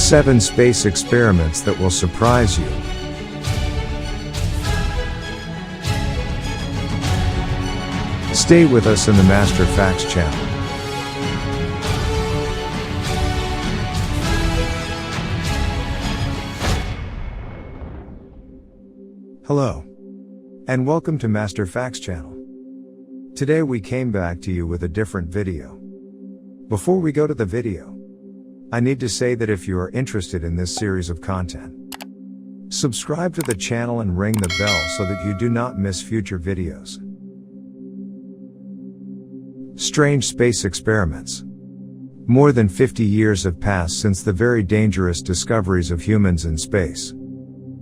7 space experiments that will surprise you. Stay with us in the Master Facts channel. Hello, and welcome to Master Facts channel. Today we came back to you with a different video. Before we go to the video, I need to say that if you are interested in this series of content, subscribe to the channel and ring the bell so that you do not miss future videos. Strange space experiments. More than 50 years have passed since the very dangerous discoveries of humans in space.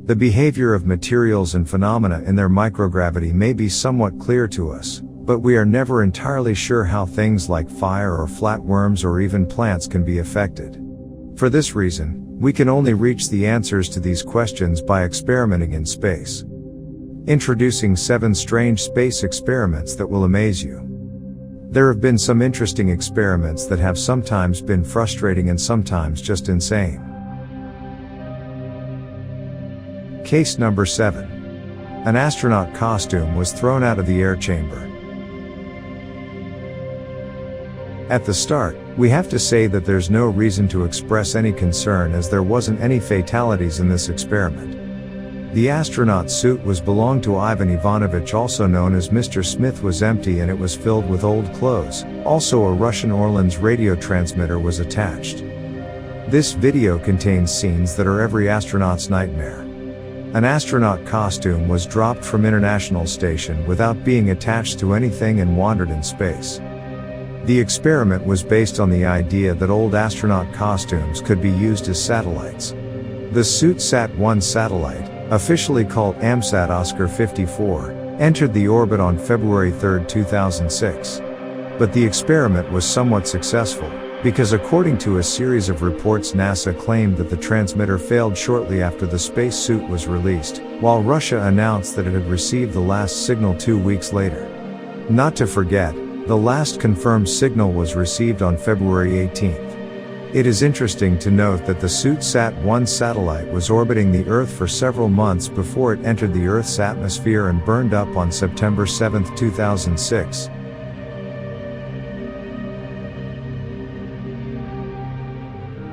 The behavior of materials and phenomena in their microgravity may be somewhat clear to us, but we are never entirely sure how things like fire or flatworms or even plants can be affected. For this reason, we can only reach the answers to these questions by experimenting in space. Introducing 7 strange space experiments that will amaze you. There have been some interesting experiments that have sometimes been frustrating and sometimes just insane. Case number 7. An astronaut costume was thrown out of the air chamber. At the start, we have to say that there's no reason to express any concern as there wasn't any fatalities in this experiment. The astronaut suit was belonged to Ivan Ivanovich, also known as Mr. Smith, was empty and it was filled with old clothes. Also, a Russian Orlan's radio transmitter was attached. This video contains scenes that are every astronaut's nightmare. An astronaut costume was dropped from International Station without being attached to anything and wandered in space. The experiment was based on the idea that old astronaut costumes could be used as satellites. The suit Sat-1 satellite, officially called AMSAT Oscar 54, entered the orbit on February 3, 2006. But the experiment was somewhat successful, because according to a series of reports, NASA claimed that the transmitter failed shortly after the spacesuit was released, while Russia announced that it had received the last signal 2 weeks later. Not to forget, the last confirmed signal was received on February 18. It is interesting to note that the suit Sat-1 satellite was orbiting the Earth for several months before it entered the Earth's atmosphere and burned up on September 7, 2006.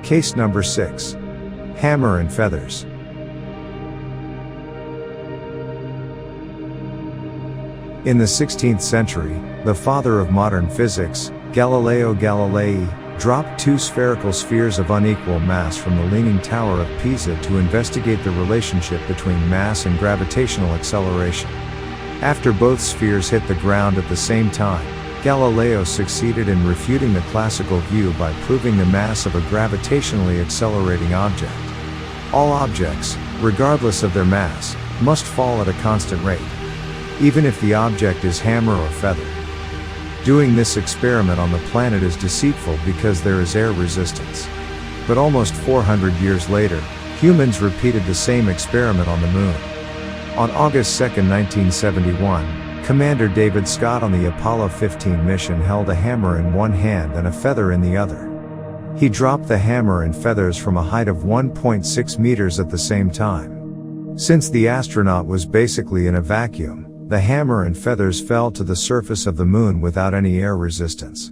Case number 6. Hammer and feathers. In the 16th century, the father of modern physics, Galileo Galilei, dropped 2 spherical spheres of unequal mass from the Leaning Tower of Pisa to investigate the relationship between mass and gravitational acceleration. After both spheres hit the ground at the same time, Galileo succeeded in refuting the classical view by proving the mass of a gravitationally accelerating object. All objects, regardless of their mass, must fall at a constant rate, even if the object is hammer or feather. Doing this experiment on the planet is deceitful because there is air resistance. But almost 400 years later, humans repeated the same experiment on the moon. On August 2, 1971, Commander David Scott on the Apollo 15 mission held a hammer in one hand and a feather in the other. He dropped the hammer and feathers from a height of 1.6 meters at the same time. Since the astronaut was basically in a vacuum, the hammer and feathers fell to the surface of the moon without any air resistance.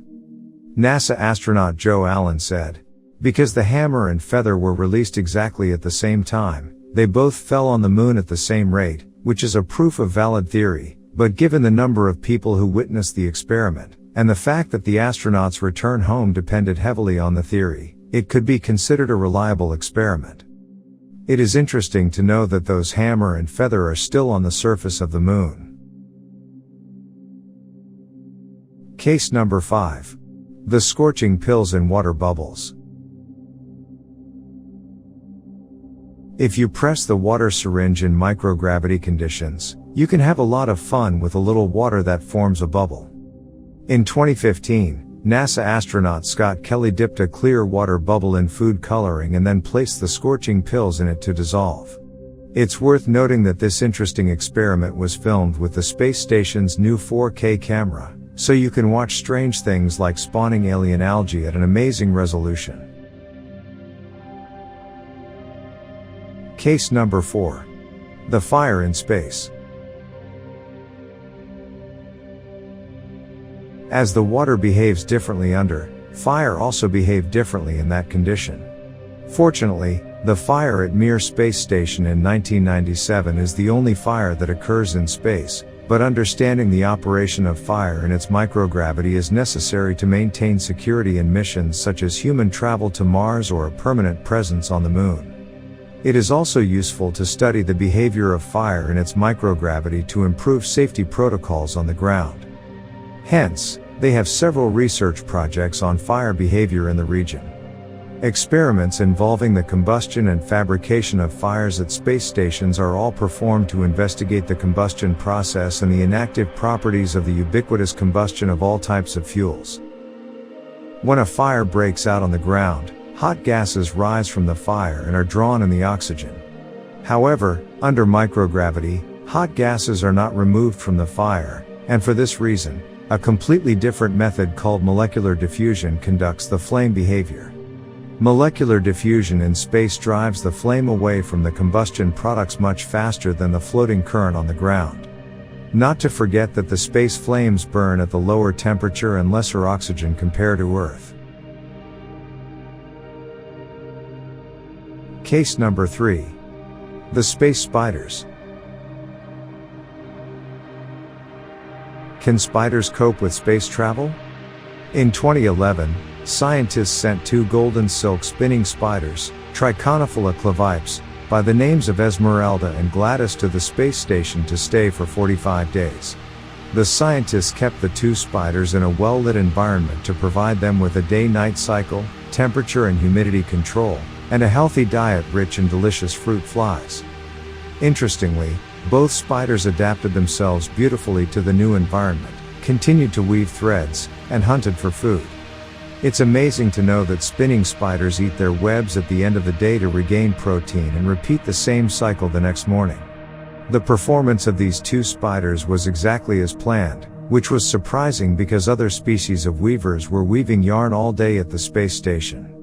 NASA astronaut Joe Allen said, "Because the hammer and feather were released exactly at the same time, they both fell on the moon at the same rate, which is a proof of valid theory. But given the number of people who witnessed the experiment, and the fact that the astronauts' return home depended heavily on the theory, it could be considered a reliable experiment." It is interesting to know that those hammer and feather are still on the surface of the moon. Case number 5. The scorching pills in water bubbles. If you press the water syringe in microgravity conditions, you can have a lot of fun with a little water that forms a bubble. In 2015, NASA astronaut Scott Kelly dipped a clear water bubble in food coloring and then placed the scorching pills in it to dissolve. It's worth noting that this interesting experiment was filmed with the space station's new 4K camera, so you can watch strange things like spawning alien algae at an amazing resolution. Case number 4. The fire in space. As the water behaves differently under, fire also behaved differently in that condition. Fortunately, the fire at Mir Space Station in 1997 is the only fire that occurs in space, but understanding the operation of fire and its microgravity is necessary to maintain security in missions such as human travel to Mars or a permanent presence on the Moon. It is also useful to study the behavior of fire and its microgravity to improve safety protocols on the ground. Hence, they have several research projects on fire behavior in the region. Experiments involving the combustion and fabrication of fires at space stations are all performed to investigate the combustion process and the inactive properties of the ubiquitous combustion of all types of fuels. When a fire breaks out on the ground, hot gases rise from the fire and are drawn in the oxygen. However, under microgravity, hot gases are not removed from the fire, and for this reason, a completely different method called molecular diffusion conducts the flame behavior. Molecular diffusion in space drives the flame away from the combustion products much faster than the floating current on the ground. Not to forget that the space flames burn at the lower temperature and lesser oxygen compared to Earth. Case number 3. The space spiders. Can spiders cope with space travel? In 2011, scientists sent 2 golden silk spinning spiders, Triconophala clavipes, by the names of Esmeralda and Gladys to the space station to stay for 45 days. The scientists kept the 2 spiders in a well-lit environment to provide them with a day-night cycle, temperature and humidity control, and a healthy diet rich in delicious fruit flies. Interestingly, both spiders adapted themselves beautifully to the new environment, continued to weave threads, and hunted for food. It's amazing to know that spinning spiders eat their webs at the end of the day to regain protein and repeat the same cycle the next morning. The performance of these 2 spiders was exactly as planned, which was surprising because other species of weavers were weaving yarn all day at the space station.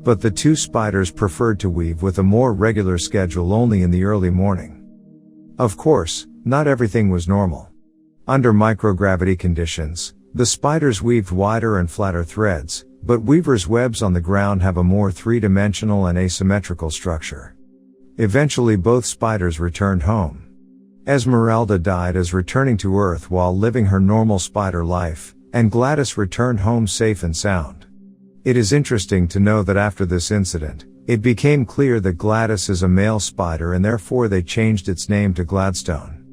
But the 2 spiders preferred to weave with a more regular schedule only in the early morning. Of course, not everything was normal. Under microgravity conditions, the spiders weaved wider and flatter threads, but weavers' webs on the ground have a more three-dimensional and asymmetrical structure. Eventually both spiders returned home. Esmeralda died as returning to Earth while living her normal spider life, and Gladys returned home safe and sound. It is interesting to know that after this incident, it became clear that Gladys is a male spider and therefore they changed its name to Gladstone.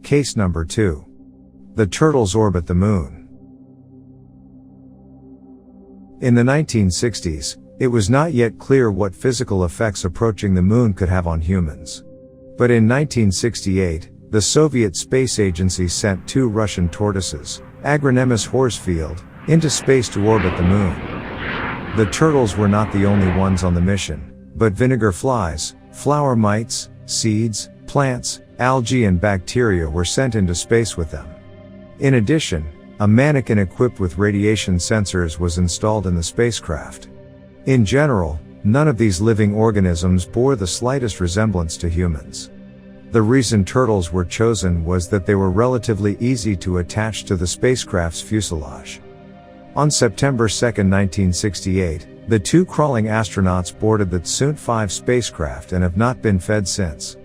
Case number 2. The turtles orbit the Moon. In the 1960s, it was not yet clear what physical effects approaching the Moon could have on humans. But in 1968, the Soviet Space Agency sent 2 Russian tortoises, Agrinemus Horsfield, into space to orbit the Moon. The turtles were not the only ones on the mission, but vinegar flies, flower mites, seeds, plants, algae and bacteria were sent into space with them. In addition, a mannequin equipped with radiation sensors was installed in the spacecraft. In general, none of these living organisms bore the slightest resemblance to humans. The reason turtles were chosen was that they were relatively easy to attach to the spacecraft's fuselage. On September 2, 1968, the 2 crawling astronauts boarded the Tsunt 5 spacecraft and have not been fed since.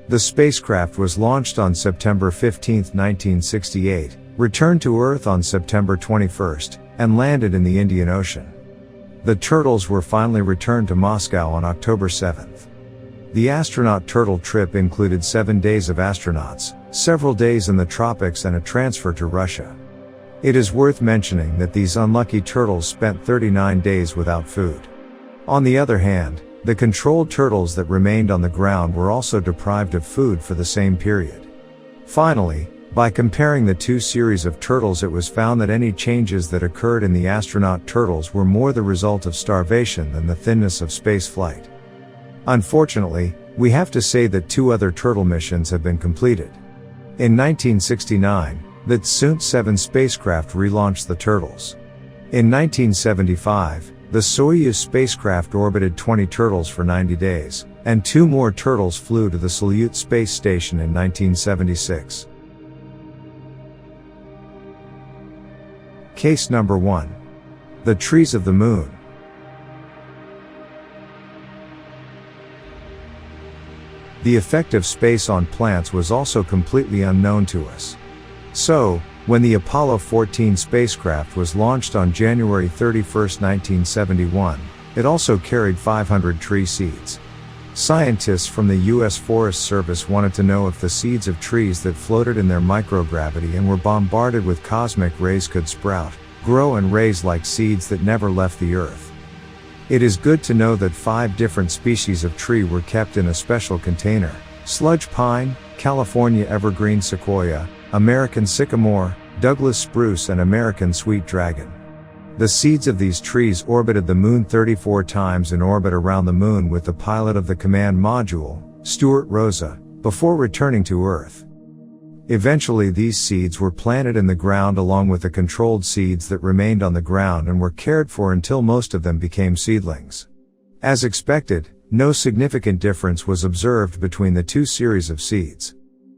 The spacecraft was launched on September 15, 1968, returned to Earth on September 21, and landed in the Indian Ocean. The turtles were finally returned to Moscow on October 7. The astronaut turtle trip included 7 days of astronauts, several days in the tropics and a transfer to Russia. It is worth mentioning that these unlucky turtles spent 39 days without food. On the other hand, the controlled turtles that remained on the ground were also deprived of food for the same period. Finally, by comparing the 2 series of turtles, it was found that any changes that occurred in the astronaut turtles were more the result of starvation than the thinness of space flight. Unfortunately, we have to say that 2 other turtle missions have been completed. In 1969, the Tsunt 7 spacecraft relaunched the turtles. In 1975, The Soyuz spacecraft orbited 20 turtles for 90 days, and 2 more turtles flew to the Salyut space station in 1976. Case number 1. The trees of the moon. The effect of space on plants was also completely unknown to us. So, when the Apollo 14 spacecraft was launched on January 31, 1971, it also carried 500 tree seeds. Scientists from the U.S. Forest Service wanted to know if the seeds of trees that floated in their microgravity and were bombarded with cosmic rays could sprout, grow and raise like seeds that never left the Earth. It is good to know that 5 different species of tree were kept in a special container: sludge pine, California evergreen sequoia, American sycamore, Douglas spruce and American sweet dragon. The seeds of these trees orbited the moon 34 times in orbit around the moon with the pilot of the command module, Stuart Rosa, before returning to Earth. Eventually these seeds were planted in the ground along with the controlled seeds that remained on the ground and were cared for until most of them became seedlings. As expected, no significant difference was observed between the 2 series of seeds.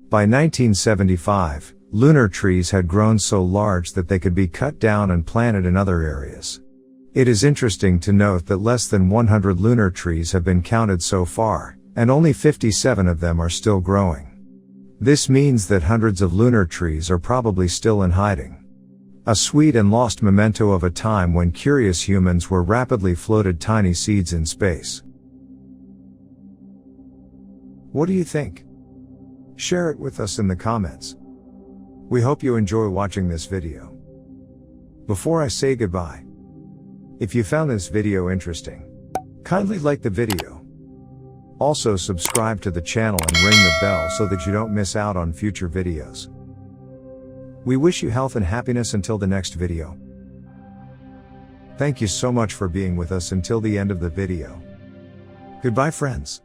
By 1975, lunar trees had grown so large that they could be cut down and planted in other areas. It is interesting to note that less than 100 lunar trees have been counted so far, and only 57 of them are still growing. This means that hundreds of lunar trees are probably still in hiding. A sweet and lost memento of a time when curious humans were rapidly floated tiny seeds in space. What do you think? Share it with us in the comments. We hope you enjoy watching this video. Before I say goodbye, if you found this video interesting, kindly like the video. Also subscribe to the channel and ring the bell so that you don't miss out on future videos. We wish you health and happiness until the next video. Thank you so much for being with us until the end of the video. Goodbye friends.